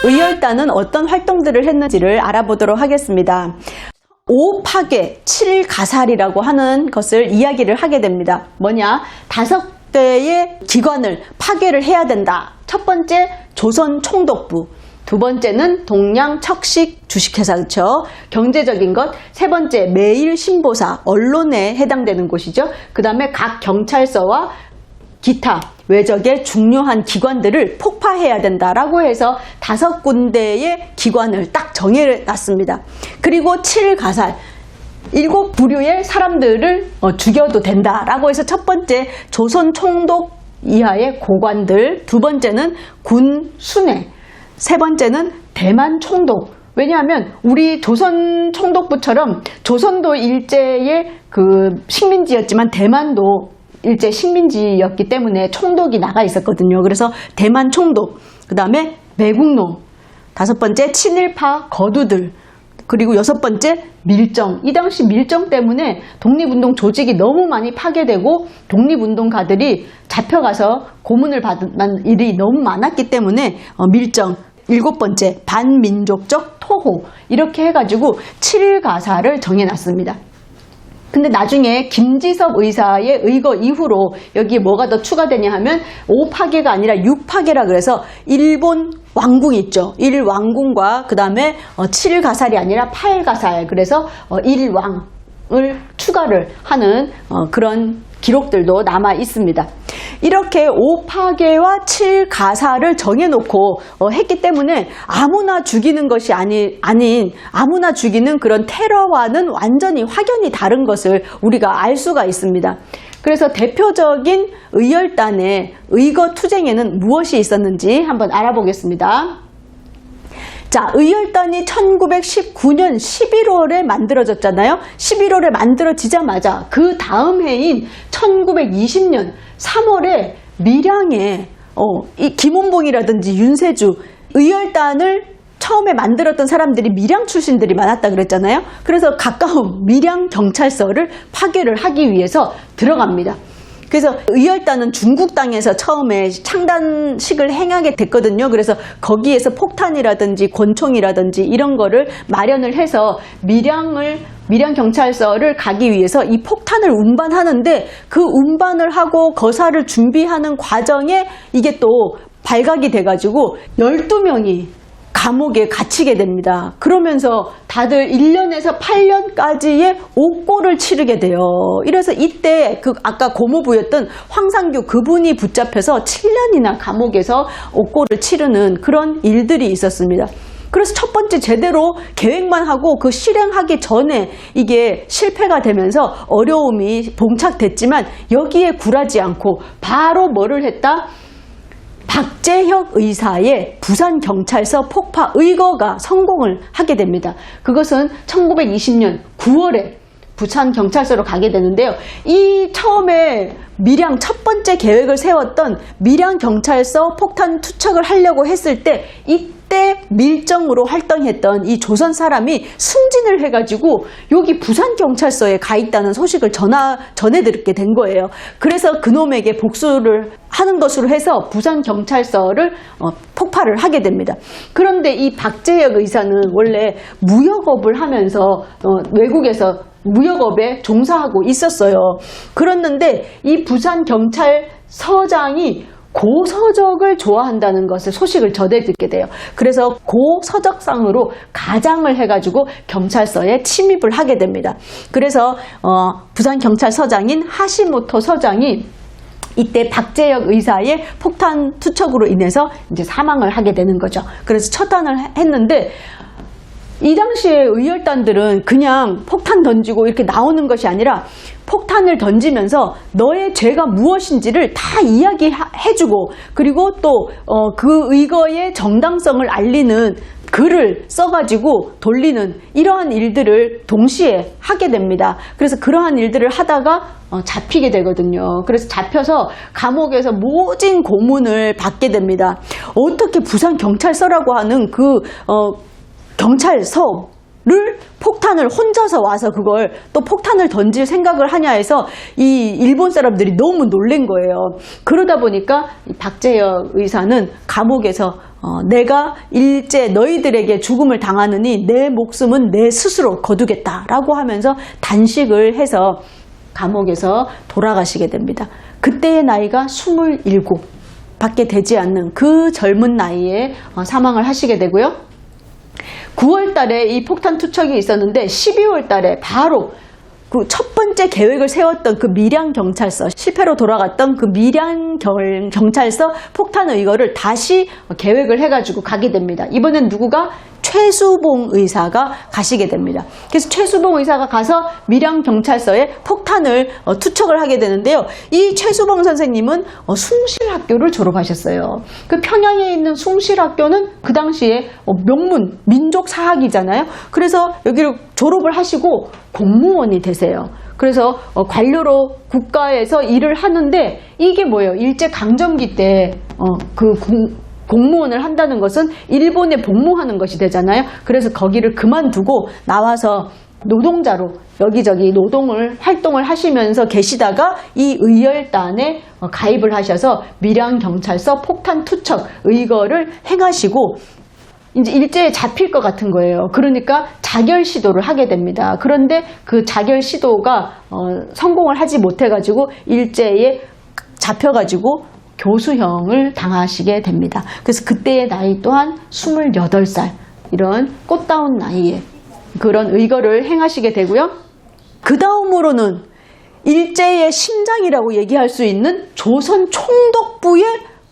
의열단은 어떤 활동들을 했는지를 알아보도록 하겠습니다. 5파괴, 7가살이라고 하는 것을 이야기를 하게 됩니다. 뭐냐? 5개의 기관을 파괴를 해야 된다. 첫 번째, 조선 총독부. 두 번째는 동양 척식 주식회사, 그렇죠? 경제적인 것. 세 번째, 매일신보사, 언론에 해당되는 곳이죠. 그 다음에 각 경찰서와 기타 외적의 중요한 기관들을 폭파해야 된다라고 해서 5군데의 기관을 딱 정해놨습니다. 그리고 7가살, 7부류의 사람들을 죽여도 된다라고 해서 첫 번째 조선 총독 이하의 고관들, 두 번째는 군 순회, 세 번째는 대만 총독. 왜냐하면 우리 조선 총독부처럼 조선도 일제의 그 식민지였지만 대만도 일제 식민지였기 때문에 총독이 나가 있었거든요. 그래서 대만 총독, 그 다음에 매국노, 5번째 친일파 거두들, 그리고 6번째 밀정. 이 당시 밀정 때문에 독립운동 조직이 너무 많이 파괴되고 독립운동가들이 잡혀가서 고문을 받는 일이 너무 많았기 때문에 밀정. 7번째 반민족적 토호. 이렇게 해가지고 7가살을 정해놨습니다. 근데 나중에 김지섭 의사의 의거 이후로 여기에 뭐가 더 추가되냐 하면 5파괴가 아니라 6파괴라 그래서 일본 왕궁 있죠. 1왕궁과 그 다음에 7가살이 아니라 8가살. 그래서 1왕을 추가를 하는 그런 기록들도 남아 있습니다. 이렇게 5파괴와 7가살을 정해놓고 했기 때문에 아무나 죽이는 것이 아닌 아무나 죽이는 그런 테러와는 완전히 확연히 다른 것을 우리가 알 수가 있습니다. 그래서 대표적인 의열단의 의거 투쟁에는 무엇이 있었는지 한번 알아보겠습니다. 자, 의열단이 1919년 11월에 만들어졌잖아요. 11월에 만들어지자마자 그 다음 해인 1920년 3월에 밀양에 이 김원봉이라든지 윤세주, 의열단을 처음에 만들었던 사람들이 밀양 출신들이 많았다 그랬잖아요. 그래서 가까운 밀양 경찰서를 파괴를 하기 위해서 들어갑니다. 그래서 의열단은 중국 땅에서 처음에 창단식을 행하게 됐거든요. 그래서 거기에서 폭탄이라든지 권총이라든지 이런 거를 마련을 해서 밀양 경찰서를 가기 위해서 이 폭탄을 운반하는데 그 운반을 하고 거사를 준비하는 과정에 이게 또 발각이 돼가지고 12명이 감옥에 갇히게 됩니다. 그러면서 다들 1년에서 8년까지의 옥고를 치르게 돼요. 이래서 이때 그 아까 고모부였던 황상규 그분이 붙잡혀서 7년이나 감옥에서 옥고를 치르는 그런 일들이 있었습니다. 그래서 첫 번째 제대로 계획만 하고 그 실행하기 전에 이게 실패가 되면서 어려움이 봉착됐지만 여기에 굴하지 않고 바로 뭐를 했다? 박재혁 의사의 부산경찰서 폭파 의거가 성공을 하게 됩니다. 그것은 1920년 9월에 부산경찰서로 가게 되는데요. 이 처음에 밀양 첫 번째 계획을 세웠던 밀양경찰서 폭탄 투척을 하려고 했을 때 이때 밀정으로 활동했던 이 조선 사람이 승진을 해가지고 여기 부산경찰서에 가 있다는 소식을 전해드리게 된 거예요. 그래서 그놈에게 복수를 하는 것으로 해서 부산경찰서를 폭파를 하게 됩니다. 그런데 이 박재혁 의사는 원래 무역업을 하면서 외국에서 무역업에 종사하고 있었어요. 그랬는데 이 부산경찰서장이 고서적을 좋아한다는 것을 소식을 전해듣게 돼요. 그래서 고서적상으로 가장을 해가지고 경찰서에 침입을 하게 됩니다. 그래서 부산경찰서장인 하시모토 서장이 이때 박재혁 의사의 폭탄 투척으로 인해서 이제 사망을 하게 되는 거죠. 그래서 처단을 했는데 이 당시에 의열단들은 그냥 폭탄 던지고 이렇게 나오는 것이 아니라 폭탄을 던지면서 너의 죄가 무엇인지를 다 이야기해주고 그리고 또 그 의거의 정당성을 알리는 글을 써가지고 돌리는 이러한 일들을 동시에 하게 됩니다. 그래서 그러한 일들을 하다가 잡히게 되거든요. 그래서 잡혀서 감옥에서 모진 고문을 받게 됩니다. 어떻게 부산경찰서라고 하는 그 경찰서를 폭탄을 혼자서 와서 그걸 또 폭탄을 던질 생각을 하냐 해서 이 일본 사람들이 너무 놀란 거예요. 그러다 보니까 박재혁 의사는 감옥에서 내가 일제 너희들에게 죽음을 당하느니 내 목숨은 내 스스로 거두겠다라고 하면서 단식을 해서 감옥에서 돌아가시게 됩니다. 그때의 나이가 27 밖에 되지 않는 그 젊은 나이에 사망을 하시게 되고요. 9월 달에 이 폭탄 투척이 있었는데 12월 달에 바로 그 첫 번째 계획을 세웠던 그 밀양경찰서, 실패로 돌아갔던 그 밀양경찰서 폭탄 의거를 다시 계획을 해가지고 가게 됩니다. 이번엔 누구가? 최수봉 의사가 가시게 됩니다. 그래서 최수봉 의사가 가서 밀양경찰서에 폭탄을 투척을 하게 되는데요. 이 최수봉 선생님은 숭실학교를 졸업하셨어요. 그 평양에 있는 숭실학교는 그 당시에 명문 민족사학이잖아요. 그래서 여기를 졸업을 하시고 공무원이 되세요. 그래서 관료로 국가에서 일을 하는데 이게 뭐예요? 일제강점기 때 공무원을 한다는 것은 일본에 복무하는 것이 되잖아요. 그래서 거기를 그만두고 나와서 노동자로 여기저기 활동을 하시면서 계시다가 이 의열단에 가입을 하셔서 밀양경찰서 폭탄 투척 의거를 행하시고 이제 일제에 잡힐 것 같은 거예요. 그러니까 자결 시도를 하게 됩니다. 그런데 그 자결 시도가 성공을 하지 못해가지고 일제에 잡혀가지고 교수형을 당하시게 됩니다. 그래서 그때의 나이 또한 28살, 이런 꽃다운 나이에 그런 의거를 행하시게 되고요. 그 다음으로는 일제의 심장이라고 얘기할 수 있는 조선 총독부의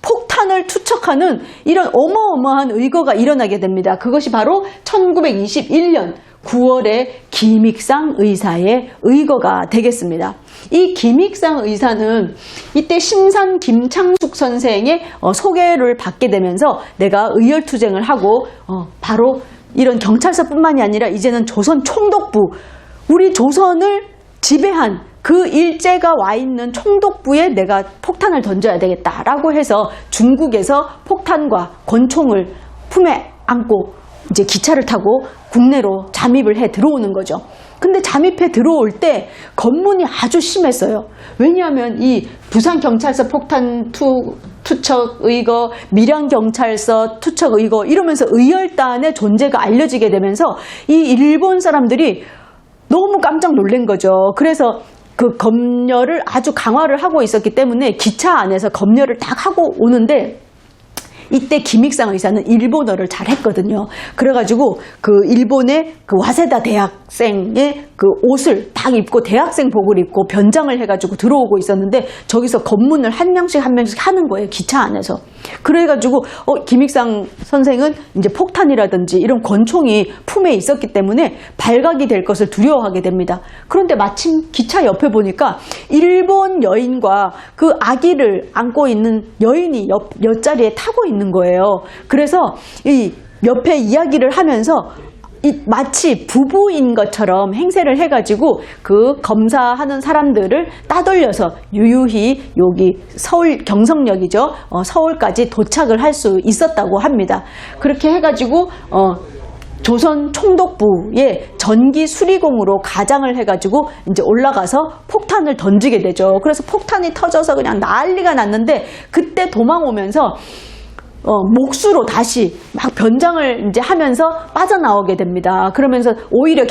폭탄을 투척하는 이런 어마어마한 의거가 일어나게 됩니다. 그것이 바로 1921년 9월에 김익상 의사의 의거가 되겠습니다. 이 김익상 의사는 이때 심산 김창숙 선생의 소개를 받게 되면서 내가 의열투쟁을 하고 바로 이런 경찰서뿐만이 아니라 이제는 조선 총독부, 우리 조선을 지배한 그 일제가 와 있는 총독부에 내가 폭탄을 던져야 되겠다라고 해서 중국에서 폭탄과 권총을 품에 안고 이제 기차를 타고 국내로 잠입을 해 들어오는 거죠. 근데 잠입해 들어올 때 검문이 아주 심했어요. 왜냐하면 이 부산경찰서 폭탄 투척 의거, 밀양경찰서 투척 의거 이러면서 의열단의 존재가 알려지게 되면서 이 일본 사람들이 너무 깜짝 놀란 거죠. 그래서 그 검열을 아주 강화를 하고 있었기 때문에 기차 안에서 검열을 딱 하고 오는데 이때 김익상 의사는 일본어를 잘 했거든요. 그래가지고 그 일본의 그 와세다 대학생의 그 옷을 딱 입고 대학생복을 입고 변장을 해가지고 들어오고 있었는데 저기서 검문을 한 명씩 하는 거예요. 기차 안에서. 그래가지고 김익상 선생은 이제 폭탄이라든지 이런 권총이 품에 있었기 때문에 발각이 될 것을 두려워하게 됩니다. 그런데 마침 기차 옆에 보니까 일본 여인과 그 아기를 안고 있는 여인이 옆자리에 타고 있는 거예요. 그래서 이 옆에 이야기를 하면서 마치 부부인 것처럼 행세를 해가지고 그 검사하는 사람들을 따돌려서 유유히 여기 서울 경성역이죠. 서울까지 도착을 할 수 있었다고 합니다. 그렇게 해가지고 조선 총독부의 전기 수리공으로 가장을 해가지고 이제 올라가서 폭탄을 던지게 되죠. 그래서 폭탄이 터져서 그냥 난리가 났는데 그때 도망오면서 몫으로 다시 막 변장을 이제 하면서 빠져나오게 됩니다. 그러면서 오히려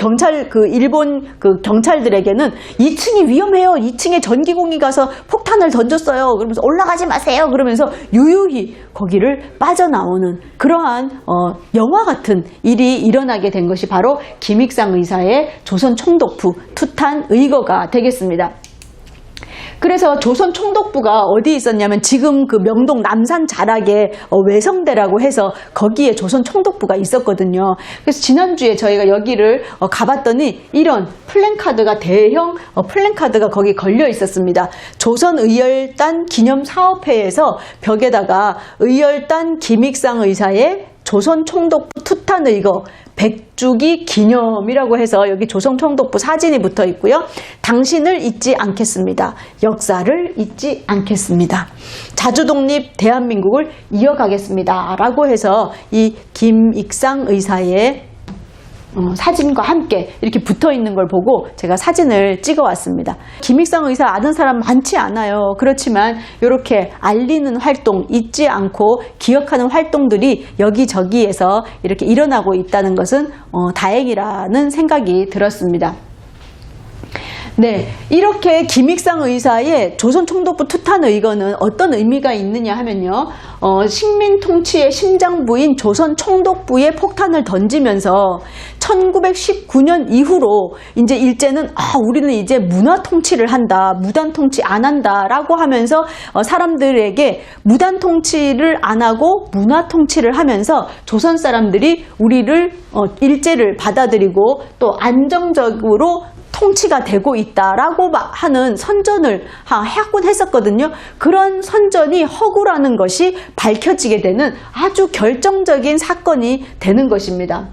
일본 그 경찰들에게는 2층이 위험해요. 2층에 전기공이 가서 폭탄을 던졌어요. 그러면서 올라가지 마세요. 그러면서 유유히 거기를 빠져나오는 그러한 영화 같은 일이 일어나게 된 것이 바로 김익상 의사의 조선 총독부 투탄 의거가 되겠습니다. 그래서 조선 총독부가 어디 있었냐면 지금 그 명동 남산 자락에 외성대라고 해서 거기에 조선 총독부가 있었거든요. 그래서 지난주에 저희가 여기를 가봤더니 이런 플랜카드가 대형 플랜카드가 거기 걸려 있었습니다. 조선의열단 기념사업회에서 벽에다가 의열단 김익상 의사의 조선 총독부 투탄 의거 100주기 기념이라고 해서 여기 조선 총독부 사진이 붙어 있고요. 당신을 잊지 않겠습니다. 역사를 잊지 않겠습니다. 자주독립 대한민국을 이어가겠습니다. 라고 해서 이 김익상 의사의 사진과 함께 이렇게 붙어 있는 걸 보고 제가 사진을 찍어 왔습니다. 김익상 의사 아는 사람 많지 않아요. 그렇지만 이렇게 알리는 활동, 잊지 않고 기억하는 활동들이 여기저기에서 이렇게 일어나고 있다는 것은 다행이라는 생각이 들었습니다. 네, 이렇게 김익상 의사의 조선총독부 투탄의거는 어떤 의미가 있느냐 하면요, 식민 통치의 심장부인 조선총독부에 폭탄을 던지면서 1919년 이후로 이제 일제는 우리는 이제 문화 통치를 한다, 무단 통치 안 한다라고 하면서 사람들에게 무단 통치를 안 하고 문화 통치를 하면서 조선 사람들이 우리를 일제를 받아들이고 또 안정적으로 통치가 되고 있다라고 하는 선전을 하곤 했었거든요. 그런 선전이 허구라는 것이 밝혀지게 되는 아주 결정적인 사건이 되는 것입니다.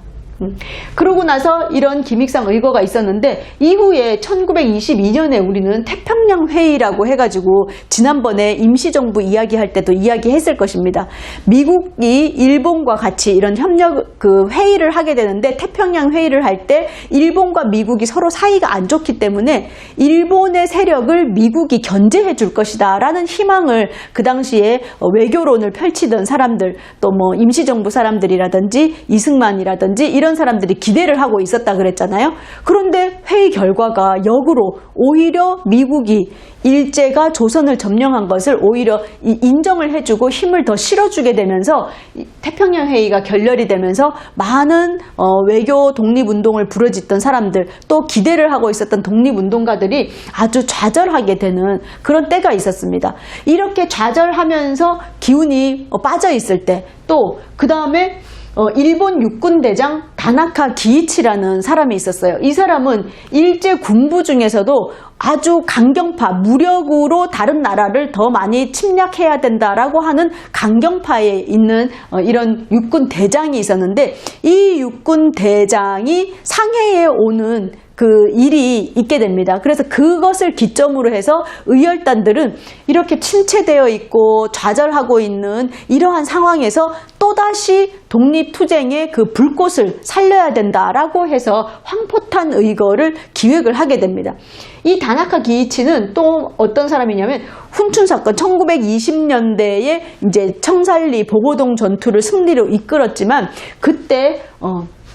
그러고 나서 이런 김익상 의거가 있었는데 이후에 1922년에 우리는 태평양 회의라고 해가지고 지난번에 임시정부 이야기할 때도 이야기했을 것입니다. 미국이 일본과 같이 이런 협력 회의를 하게 되는데 태평양 회의를 할 때 일본과 미국이 서로 사이가 안 좋기 때문에 일본의 세력을 미국이 견제해 줄 것이다 라는 희망을 그 당시에 외교론을 펼치던 사람들, 또 뭐 임시정부 사람들이라든지 이승만이라든지 이런 사람들이 기대를 하고 있었다 그랬잖아요. 그런데 회의 결과가 역으로 오히려 미국이 일제가 조선을 점령한 것을 오히려 인정을 해주고 힘을 더 실어주게 되면서 태평양 회의가 결렬이 되면서 많은 외교 독립운동을 부르짖던 사람들, 또 기대를 하고 있었던 독립운동가들이 아주 좌절하게 되는 그런 때가 있었습니다. 이렇게 좌절하면서 기운이 빠져 있을 때, 또 그 다음에 일본 육군대장 다나카 기이치라는 사람이 있었어요. 이 사람은 일제 군부 중에서도 아주 강경파, 무력으로 다른 나라를 더 많이 침략해야 된다라고 하는 강경파에 있는 이런 육군대장이 있었는데, 이 육군대장이 상해에 오는 그 일이 있게 됩니다. 그래서 그것을 기점으로 해서 의열단들은 이렇게 침체되어 있고 좌절하고 있는 이러한 상황에서 또다시 독립투쟁의 그 불꽃을 살려야 된다라고 해서 황포탄 의거를 기획을 하게 됩니다. 이 다나카 기이치는 또 어떤 사람이냐면 훈춘 사건 1920년대에 이제 청살리 보고동 전투를 승리로 이끌었지만 그때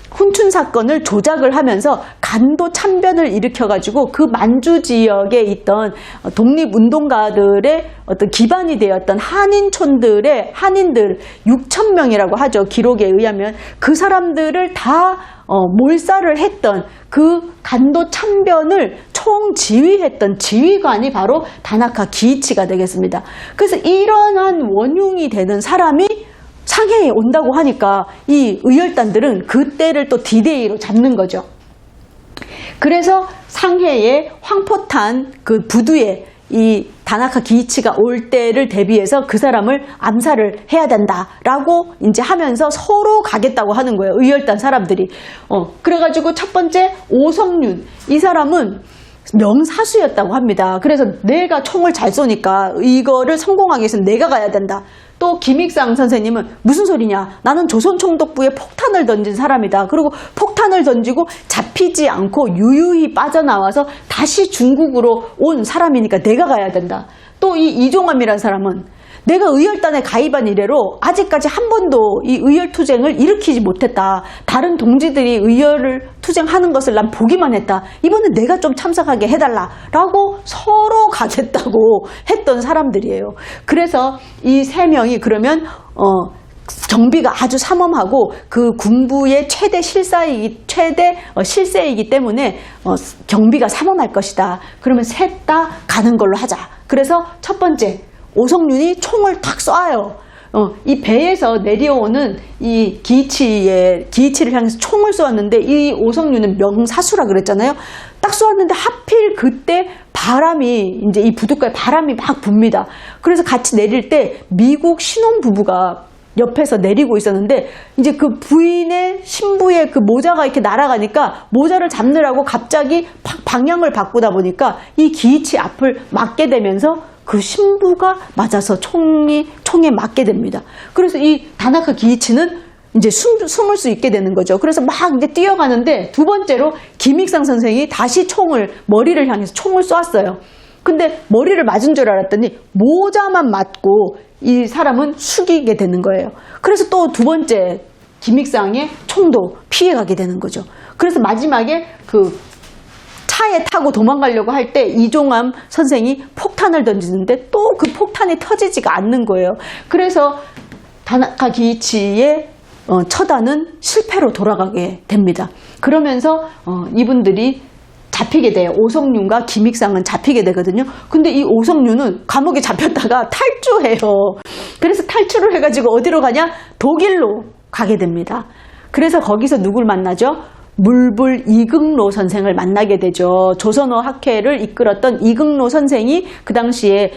훈춘 사건을 조작을 하면서 간도 참변을 일으켜가지고 그 만주 지역에 있던 독립운동가들의 어떤 기반이 되었던 한인촌들의 한인들 6,000명이라고 하죠. 기록에 의하면 그 사람들을 다 몰살을 했던 그 간도 참변을 총지휘했던 지휘관이 바로 다나카 기이치가 되겠습니다. 그래서 이러한 원흉이 되는 사람이 상해에 온다고 하니까 이 의열단들은 그때를 또 디데이로 잡는 거죠. 그래서 상해에 황포탄 그 부두에 이 다나카 기이치가 올 때를 대비해서 그 사람을 암살을 해야 된다라고 이제 하면서 서로 가겠다고 하는 거예요. 의열단 사람들이. 그래가지고 첫 번째 오성윤, 이 사람은 명사수였다고 합니다. 그래서 내가 총을 잘 쏘니까 이거를 성공하기 위해서는 내가 가야 된다. 또 김익상 선생님은 무슨 소리냐, 나는 조선총독부에 폭탄을 던진 사람이다. 그리고 폭탄을 던지고 잡히지 않고 유유히 빠져나와서 다시 중국으로 온 사람이니까 내가 가야 된다. 또 이 이종암이라는 사람은 내가 의열단에 가입한 이래로 아직까지 한 번도 이 의열투쟁을 일으키지 못했다. 다른 동지들이 의열을 투쟁하는 것을 난 보기만 했다. 이번엔 내가 좀 참석하게 해달라. 라고 서로 가겠다고 했던 사람들이에요. 그래서 이 세 명이 그러면 정비가 아주 삼엄하고 그 군부의 최대 실세이기 때문에 경비가 삼엄할 것이다. 그러면 셋 다 가는 걸로 하자. 그래서 첫 번째, 오성윤이 총을 탁 쏴요. 이 배에서 내려오는 이 기이치를 향해서 총을 쏘았는데, 이 오성윤은 명사수라 그랬잖아요. 딱 쏘았는데 하필 그때 바람이, 이제 이 부둣가에 바람이 막 붑니다. 그래서 같이 내릴 때 미국 신혼부부가 옆에서 내리고 있었는데, 이제 그 부인의 신부의 그 모자가 이렇게 날아가니까 모자를 잡느라고 갑자기 방향을 바꾸다 보니까 이 기이치 앞을 맞게 되면서 그 신부가 맞아서 총에 맞게 됩니다. 그래서 이 다나카 기이치는 이제 숨을 수 있게 되는 거죠. 그래서 막 이제 뛰어가는데 두 번째로 김익상 선생이 다시 머리를 향해서 총을 쏘았어요. 근데 머리를 맞은 줄 알았더니 모자만 맞고 이 사람은 숙이게 되는 거예요. 그래서 또 두 번째 김익상의 총도 피해가게 되는 거죠. 그래서 마지막에 그 차에 타고 도망가려고 할 때 이종암 선생이 폭탄을 던지는데 또 그 폭탄이 터지지가 않는 거예요. 그래서 다나카 기이치의 처단은 실패로 돌아가게 됩니다. 그러면서 이분들이 잡히게 돼요. 오성윤과 김익상은 잡히게 되거든요. 근데 이 오성윤은 감옥에 잡혔다가 탈주해요. 그래서 탈출을 해가지고 어디로 가냐? 독일로 가게 됩니다. 그래서 거기서 누굴 만나죠? 물불 이극로 선생을 만나게 되죠. 조선어 학회를 이끌었던 이극로 선생이 그 당시에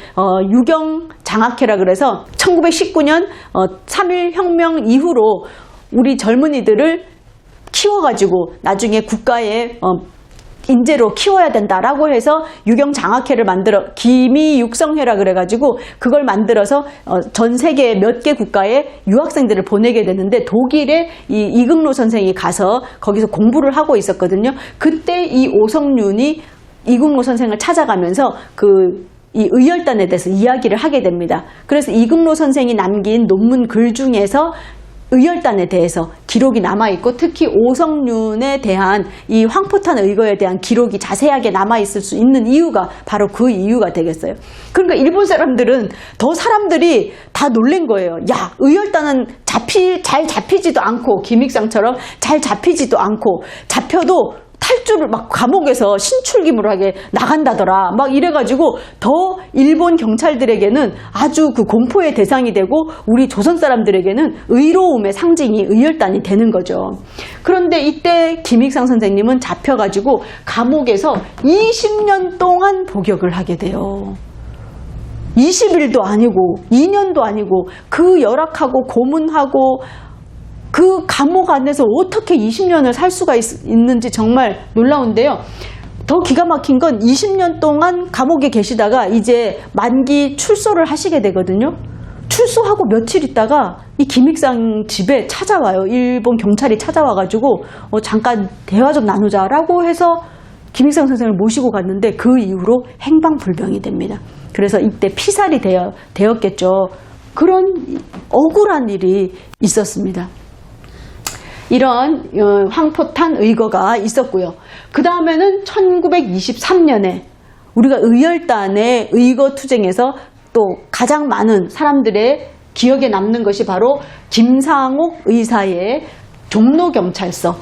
유경장학회라 그래서 1919년 3.1 혁명 이후로 우리 젊은이들을 키워가지고 나중에 국가의 인재로 키워야 된다라고 해서 유경장학회를 만들어 기미육성회라 그래가지고 그걸 만들어서 전 세계 몇 개 국가에 유학생들을 보내게 되는데 독일에 이 이극로 선생이 가서 거기서 공부를 하고 있었거든요. 그때 이 오성윤이 이극로 선생을 찾아가면서 이 의열단에 대해서 이야기를 하게 됩니다. 그래서 이극로 선생이 남긴 논문 글 중에서 의열단에 대해서 기록이 남아있고 특히 오성윤에 대한 이 황포탄 의거에 대한 기록이 자세하게 남아있을 수 있는 이유가 바로 그 이유가 되겠어요. 그러니까 일본 사람들은 사람들이 다 놀란 거예요. 야, 의열단은 잘 잡히지도 않고 김익상처럼 잘 잡히지도 않고 잡혀도 탈주를 막 감옥에서 신출귀몰하게 나간다더라. 막 이래가지고 더 일본 경찰들에게는 아주 그 공포의 대상이 되고 우리 조선 사람들에게는 의로움의 상징이 의열단이 되는 거죠. 그런데 이때 김익상 선생님은 잡혀가지고 감옥에서 20년 동안 복역을 하게 돼요. 20일도 아니고 2년도 아니고 그 열악하고 고문하고 그 감옥 안에서 어떻게 20년을 살 수가 있는지 정말 놀라운데요. 더 기가 막힌 건 20년 동안 감옥에 계시다가 이제 만기 출소를 하시게 되거든요. 출소하고 며칠 있다가 이 김익상 집에 찾아와요. 일본 경찰이 찾아와가지고 잠깐 대화 좀 나누자라고 해서 김익상 선생을 모시고 갔는데 그 이후로 행방불명이 됩니다. 그래서 이때 피살이 되었겠죠. 그런 억울한 일이 있었습니다. 이런 황포탄 의거가 있었고요. 그 다음에는 1923년에 우리가 의열단의 의거 투쟁에서 또 가장 많은 사람들의 기억에 남는 것이 바로 김상옥 의사의 종로경찰서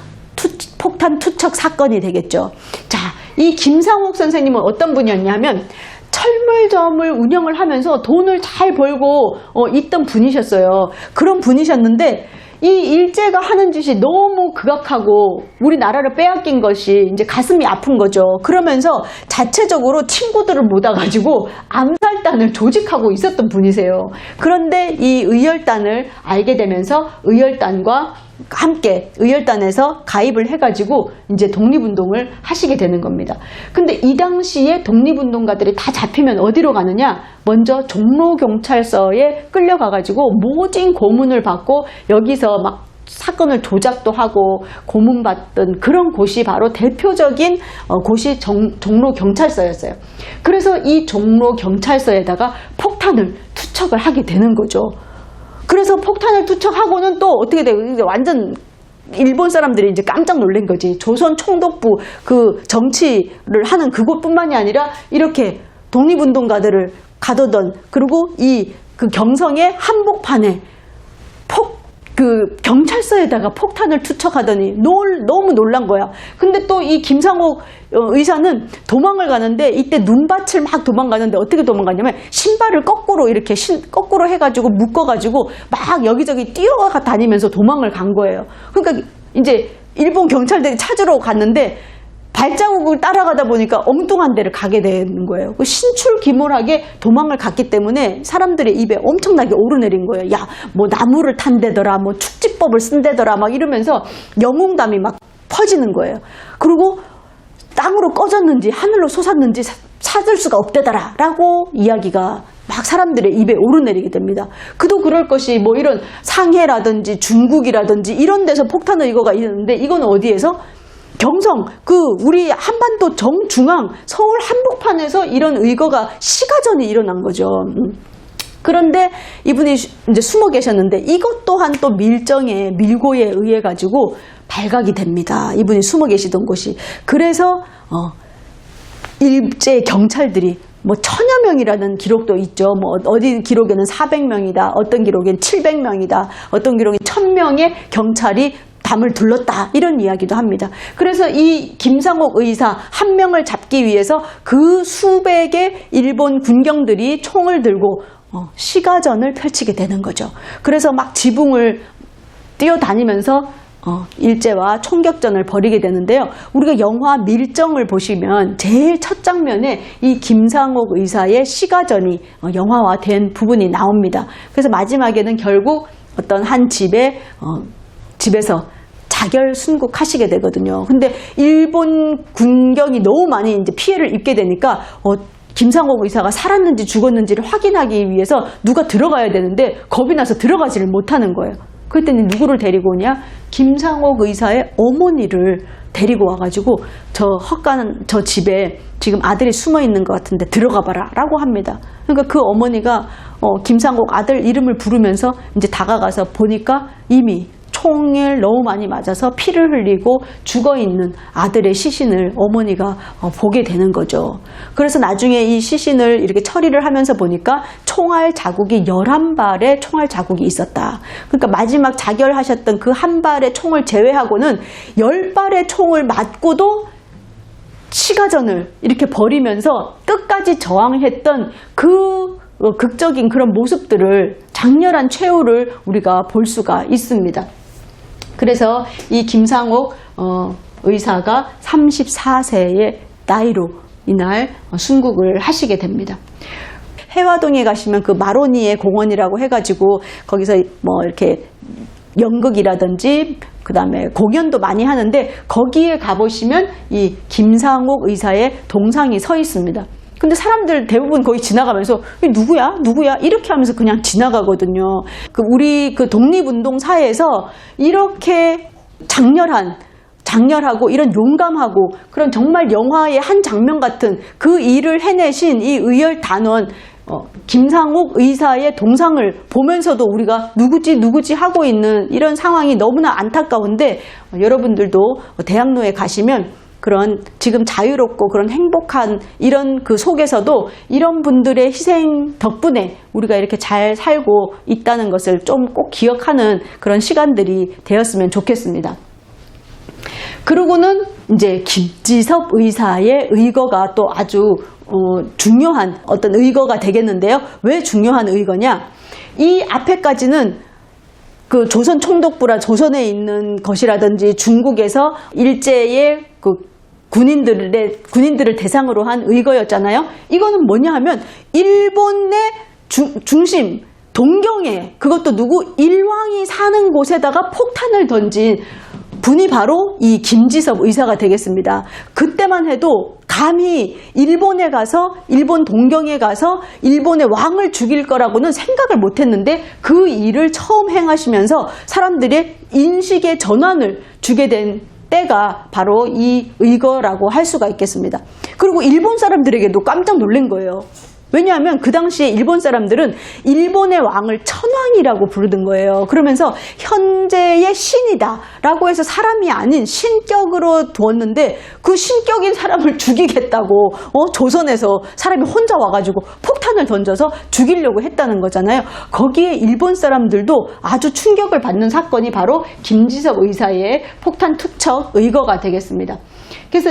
폭탄 투척 사건이 되겠죠. 자, 이 김상옥 선생님은 어떤 분이었냐면 철물점을 운영을 하면서 돈을 잘 벌고 있던 분이셨어요. 그런 분이셨는데 이 일제가 하는 짓이 너무 극악하고 우리나라를 빼앗긴 것이 이제 가슴이 아픈 거죠. 그러면서 자체적으로 친구들을 모아가지고 암살단을 조직하고 있었던 분이세요. 그런데 이 의열단을 알게 되면서 의열단과 함께 의열단에서 가입을 해가지고 이제 독립운동을 하시게 되는 겁니다. 근데 이 당시에 독립운동가들이 다 잡히면 어디로 가느냐? 먼저 종로경찰서에 끌려가가지고 모진 고문을 받고 여기서 막 사건을 조작도 하고 고문받던 그런 곳이 바로 대표적인 곳이 종로경찰서였어요. 그래서 이 종로경찰서에다가 폭탄을 투척을 하게 되는 거죠. 그래서 폭탄을 투척하고는 또 어떻게 돼요? 완전 일본 사람들이 이제 깜짝 놀란 거지. 조선 총독부 그 정치를 하는 그곳뿐만이 아니라 이렇게 독립운동가들을 가두던 그리고 그 경성의 한복판에 그 경찰서에다가 폭탄을 투척하더니 너무 놀란 거야. 근데 또 이 김상옥 의사는 도망을 가는데 이때 눈밭을 막 도망가는데 어떻게 도망가냐면 신발을 거꾸로 해가지고 묶어가지고 막 여기저기 뛰어다니면서 도망을 간 거예요. 그러니까 이제 일본 경찰들이 찾으러 갔는데 발자국을 따라가다 보니까 엉뚱한 데를 가게 되는 거예요. 신출귀몰하게 도망을 갔기 때문에 사람들의 입에 엄청나게 오르내린 거예요. 야, 뭐 나무를 탄대더라, 뭐 축지법을 쓴대더라, 막 이러면서 영웅담이 막 퍼지는 거예요. 그리고 땅으로 꺼졌는지 하늘로 솟았는지 찾을 수가 없대더라 라고 이야기가 막 사람들의 입에 오르내리게 됩니다. 그도 그럴 것이 뭐 이런 상해라든지 중국이라든지 이런 데서 폭탄 의거가 있는데 이건 어디에서? 경성, 우리 한반도 정중앙 서울 한복판에서 이런 의거가 시가전이 일어난 거죠. 그런데 이분이 이제 숨어 계셨는데 이것 또한 또 밀고에 의해 가지고 발각이 됩니다. 이분이 숨어 계시던 곳이. 그래서 일제 경찰들이 뭐 1000여 명이라는 기록도 있죠. 뭐 어디 기록에는 400명이다. 어떤 기록엔 700명이다. 어떤 기록엔 1000명의 경찰이 담을 둘렀다. 이런 이야기도 합니다. 그래서 이 김상옥 의사 한 명을 잡기 위해서 그 수백의 일본 군경들이 총을 들고 시가전을 펼치게 되는 거죠. 그래서 막 지붕을 뛰어다니면서 일제와 총격전을 벌이게 되는데요. 우리가 영화 밀정을 보시면 제일 첫 장면에 이 김상옥 의사의 시가전이 영화화된 부분이 나옵니다. 그래서 마지막에는 결국 어떤 한 집에서 자결 순국하시게 되거든요. 근데 일본 군경이 너무 많이 이제 피해를 입게 되니까 김상옥 의사가 살았는지 죽었는지를 확인하기 위해서 누가 들어가야 되는데 겁이 나서 들어가지를 못하는 거예요. 그랬더니 누구를 데리고 오냐? 김상옥 의사의 어머니를 데리고 와가지고 저 집에 지금 아들이 숨어 있는 것 같은데 들어가 봐라 라고 합니다. 그러니까 그 어머니가 김상옥 아들 이름을 부르면서 이제 다가가서 보니까 이미 총을 너무 많이 맞아서 피를 흘리고 죽어있는 아들의 시신을 어머니가 보게 되는 거죠. 그래서 나중에 이 시신을 이렇게 처리를 하면서 보니까 총알 자국이 11발의 총알 자국이 있었다. 그러니까 마지막 자결하셨던 그 한 발의 총을 제외하고는 10발의 총을 맞고도 시가전을 이렇게 벌이면서 끝까지 저항했던 그 극적인 그런 모습들을, 장렬한 최후를 우리가 볼 수가 있습니다. 그래서 이 김상옥 의사가 34세의 나이로 이날 순국을 하시게 됩니다. 해화동에 가시면 그 마로니에 공원이라고 해가지고 거기서 뭐 이렇게 연극이라든지 그 다음에 공연도 많이 하는데 거기에 가보시면 이 김상옥 의사의 동상이 서 있습니다. 근데 사람들 대부분 거기 지나가면서 누구야? 이렇게 하면서 그냥 지나가거든요. 우리 독립운동 사회에서 이렇게 장렬하고 이런 용감하고 그런 정말 영화의 한 장면 같은 그 일을 해내신 이 의열단원 김상옥 의사의 동상을 보면서도 우리가 누구지 하고 있는 이런 상황이 너무나 안타까운데, 여러분들도 대학로에 가시면 그런 지금 자유롭고 그런 행복한 이런 그 속에서도 이런 분들의 희생 덕분에 우리가 이렇게 잘 살고 있다는 것을 좀 꼭 기억하는 그런 시간들이 되었으면 좋겠습니다. 그러고는 이제 김지섭 의사의 의거가 또 아주 중요한 어떤 의거가 되겠는데요. 왜 중요한 의거냐? 이 앞에까지는 그 조선 총독부라 조선에 있는 것이라든지 중국에서 일제의 그 군인들을 대상으로 한 의거였잖아요. 이거는 뭐냐 하면 일본의 중심 동경에, 그것도 누구? 일왕이 사는 곳에다가 폭탄을 던진 분이 바로 이 김지섭 의사가 되겠습니다. 그때만 해도 감히 일본에 가서, 일본 동경에 가서 일본의 왕을 죽일 거라고는 생각을 못했는데 그 일을 처음 행하시면서 사람들의 인식의 전환을 주게 된 때가 바로 이 의거라고 할 수가 있겠습니다. 그리고 일본 사람들에게도 깜짝 놀란 거예요. 왜냐하면 그 당시에 일본 사람들은 일본의 왕을 천왕이라고 부르던 거예요. 그러면서 현재의 신이다 라고 해서 사람이 아닌 신격으로 두었는데 그 신격인 사람을 죽이겠다고 조선에서 사람이 혼자 와가지고 폭탄을 던져서 죽이려고 했다는 거잖아요. 거기에 일본 사람들도 아주 충격을 받는 사건이 바로 김지섭 의사의 폭탄 투척 의거가 되겠습니다. 그래서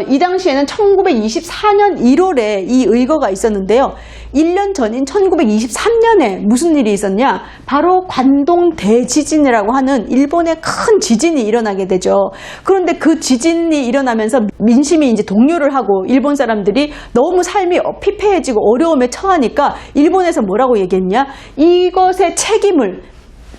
이 당시에는 1924년 1월에 이 의거가 있었는데요. 1년 전인 1923년에 무슨 일이 있었냐? 바로 관동 대지진이라고 하는 일본의 큰 지진이 일어나게 되죠. 그런데 그 지진이 일어나면서 민심이 이제 동요를 하고 일본 사람들이 너무 삶이 피폐해지고 어려움에 처하니까 일본에서 뭐라고 얘기했냐? 이것의 책임을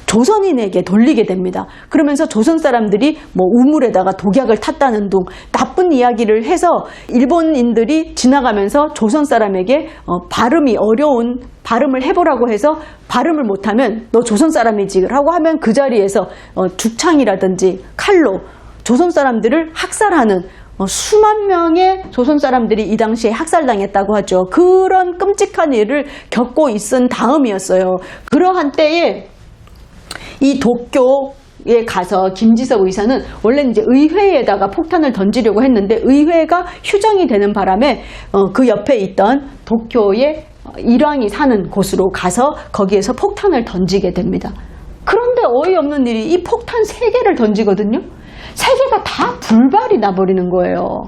조선인에게 돌리게 됩니다. 그러면서 조선 사람들이 뭐 우물에다가 독약을 탔다는 둥 나쁜 이야기를 해서 일본인들이 지나가면서 조선 사람에게 발음이 어려운 발음을 해보라고 해서 발음을 못하면 너 조선 사람이지 라고 하면 그 자리에서 죽창이라든지 칼로 조선 사람들을 학살하는 수만 명의 조선 사람들이 이 당시에 학살당했다고 하죠. 그런 끔찍한 일을 겪고 있은 다음이었어요. 그러한 때에 이 도쿄에 가서 김지섭 의사는 원래 이제 의회에다가 폭탄을 던지려고 했는데 의회가 휴정이 되는 바람에 그 옆에 있던 도쿄의 일왕이 사는 곳으로 가서 거기에서 폭탄을 던지게 됩니다. 그런데 어이없는 일이 이 폭탄 3개를 던지거든요. 3개가 다 불발이 나버리는 거예요.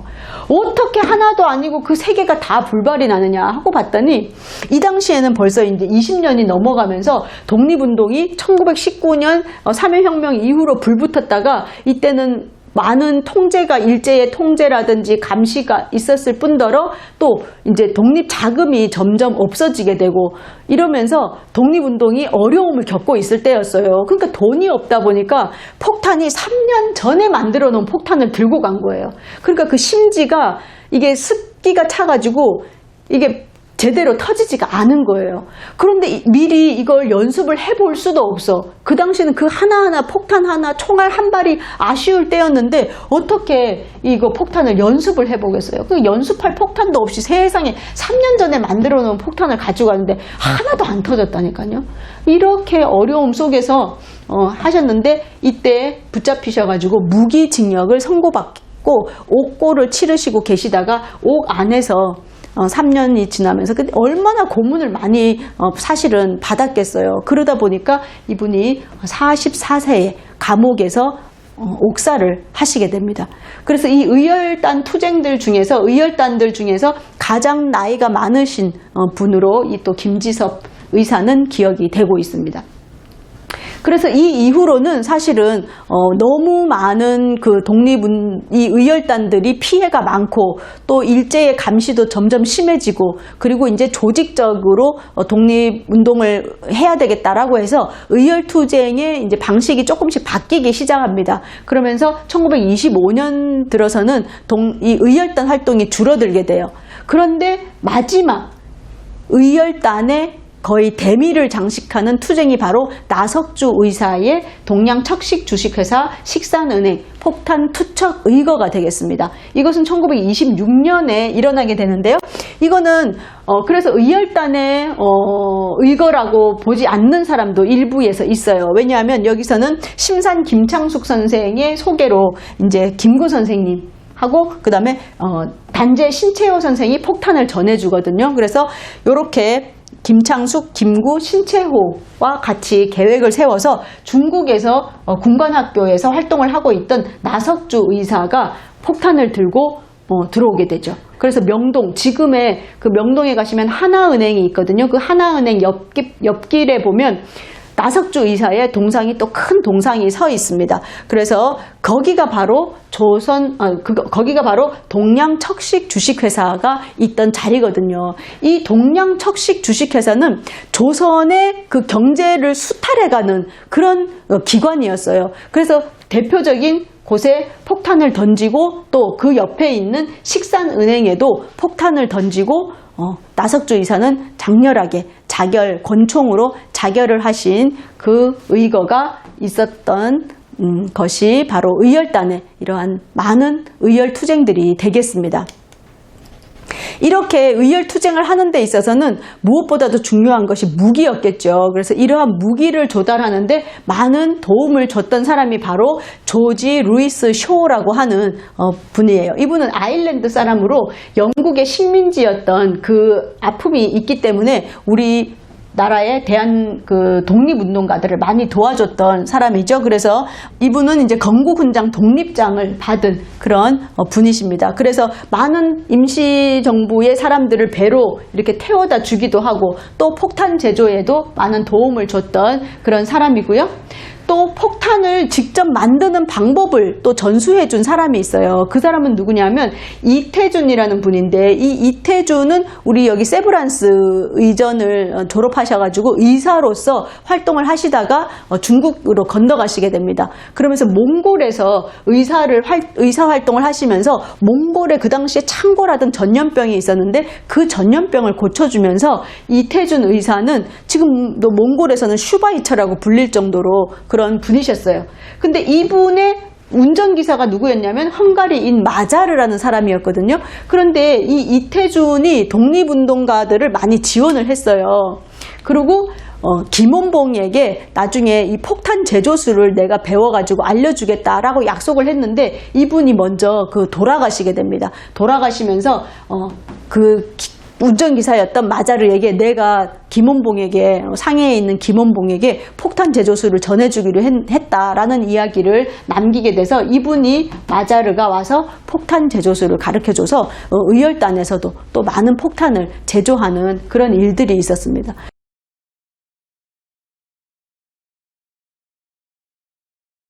어떻게 하나도 아니고 그 3개가 다 불발이 나느냐 하고 봤더니 이 당시에는 벌써 이제 20년이 넘어가면서 독립운동이 1919년 3.1혁명 이후로 불붙었다가 이때는 많은 통제가 일제의 통제라든지 감시가 있었을 뿐더러 또 이제 독립 자금이 점점 없어지게 되고 이러면서 독립운동이 어려움을 겪고 있을 때였어요. 그러니까 돈이 없다 보니까 폭탄이 3년 전에 만들어 놓은 폭탄을 들고 간 거예요. 그러니까 그 심지가 이게 습기가 차가지고 이게 제대로 터지지가 않은 거예요. 그런데 미리 이걸 연습을 해볼 수도 없어. 그 당시는 그 하나하나 폭탄 하나 총알 한 발이 아쉬울 때였는데 어떻게 이거 폭탄을 연습을 해보겠어요. 그 연습할 폭탄도 없이 세상에 3년 전에 만들어 놓은 폭탄을 가지고 갔는데 하나도 안 터졌다니까요. 이렇게 어려움 속에서 하셨는데 이때 붙잡히셔가지고 무기징역을 선고받고 옥고를 치르시고 계시다가 옥 안에서 3년이 지나면서 얼마나 고문을 많이 사실은 받았겠어요. 그러다 보니까 이분이 44세에 감옥에서 옥살을 하시게 됩니다. 그래서 이 의열단 투쟁들 중에서 의열단들 중에서 가장 나이가 많으신 분으로 이 또 김지섭 의사는 기억이 되고 있습니다. 그래서 이 이후로는 사실은 너무 많은 그 이 의열단들이 피해가 많고 또 일제의 감시도 점점 심해지고 그리고 이제 조직적으로 독립운동을 해야 되겠다라고 해서 의열투쟁의 이제 방식이 조금씩 바뀌기 시작합니다. 그러면서 1925년 들어서는 이 의열단 활동이 줄어들게 돼요. 그런데 마지막 의열단의 거의 대미를 장식하는 투쟁이 바로 나석주 의사의 동양척식 주식회사 식산은행 폭탄 투척 의거가 되겠습니다. 이것은 1926년에 일어나게 되는데요. 이거는 그래서 의열단의 의거라고 보지 않는 사람도 일부에서 있어요. 왜냐하면 여기서는 심산 김창숙 선생의 소개로 이제 김구 선생님 하고 그 다음에 단재 신채호 선생이 폭탄을 전해주거든요. 그래서 이렇게 김창숙, 김구, 신채호와 같이 계획을 세워서 중국에서 군관학교에서 활동을 하고 있던 나석주 의사가 폭탄을 들고 들어오게 되죠. 그래서 명동, 지금의 그 명동에 가시면 하나은행이 있거든요. 그 하나은행 옆길에 보면 나석주 의사의 동상이 또 큰 동상이 서 있습니다. 그래서 거기가 바로 거기가 바로 동양척식 주식회사가 있던 자리거든요. 이 동양척식 주식회사는 조선의 그 경제를 수탈해가는 그런 기관이었어요. 그래서 대표적인 곳에 폭탄을 던지고 또 그 옆에 있는 식산은행에도 폭탄을 던지고 나석주 의사는 장렬하게 권총으로 자결을 하신 그 의거가 있었던 것이 바로 의열단의 이러한 많은 의열 투쟁들이 되겠습니다. 이렇게 의열 투쟁을 하는 데 있어서는 무엇보다도 중요한 것이 무기였겠죠. 그래서 이러한 무기를 조달하는데 많은 도움을 줬던 사람이 바로 조지 루이스 쇼라고 하는 분이에요. 이분은 아일랜드 사람으로 영국의 식민지였던 그 아픔이 있기 때문에 우리 나라에 대한 그 독립운동가들을 많이 도와줬던 사람이죠. 그래서 이분은 이제 건국훈장 독립장을 받은 그런 분이십니다. 그래서 많은 임시정부의 사람들을 배로 이렇게 태워다 주기도 하고 또 폭탄 제조에도 많은 도움을 줬던 그런 사람이고요. 또 폭탄을 직접 만드는 방법을 또 전수해 준 사람이 있어요. 그 사람은 누구냐면 이태준이라는 분인데, 이 이태준은 우리 여기 세브란스 의전을 졸업하셔가지고 의사로서 활동을 하시다가 중국으로 건너가시게 됩니다. 그러면서 몽골에서 의사 활동을 하시면서 몽골에 그 당시에 창고라든 전염병이 있었는데 그 전염병을 고쳐주면서 이태준 의사는 지금도 몽골에서는 슈바이처라고 불릴 정도로 그런 분이셨어요. 근데 이분의 운전기사가 누구였냐면 헝가리인 마자르라는 사람이었거든요. 그런데 이 이태준이 독립운동가들을 많이 지원을 했어요. 그리고 김원봉에게 나중에 이 폭탄 제조술을 내가 배워가지고 알려주겠다라고 약속을 했는데 이분이 먼저 돌아가시게 됩니다. 돌아가시면서 운전기사였던 마자르에게 내가 김원봉에게 상해에 있는 김원봉에게 폭탄 제조술을 전해주기로 했다라는 이야기를 남기게 돼서 이분이 마자르가 와서 폭탄 제조술을 가르쳐줘서 의열단에서도 또 많은 폭탄을 제조하는 그런 일들이 있었습니다.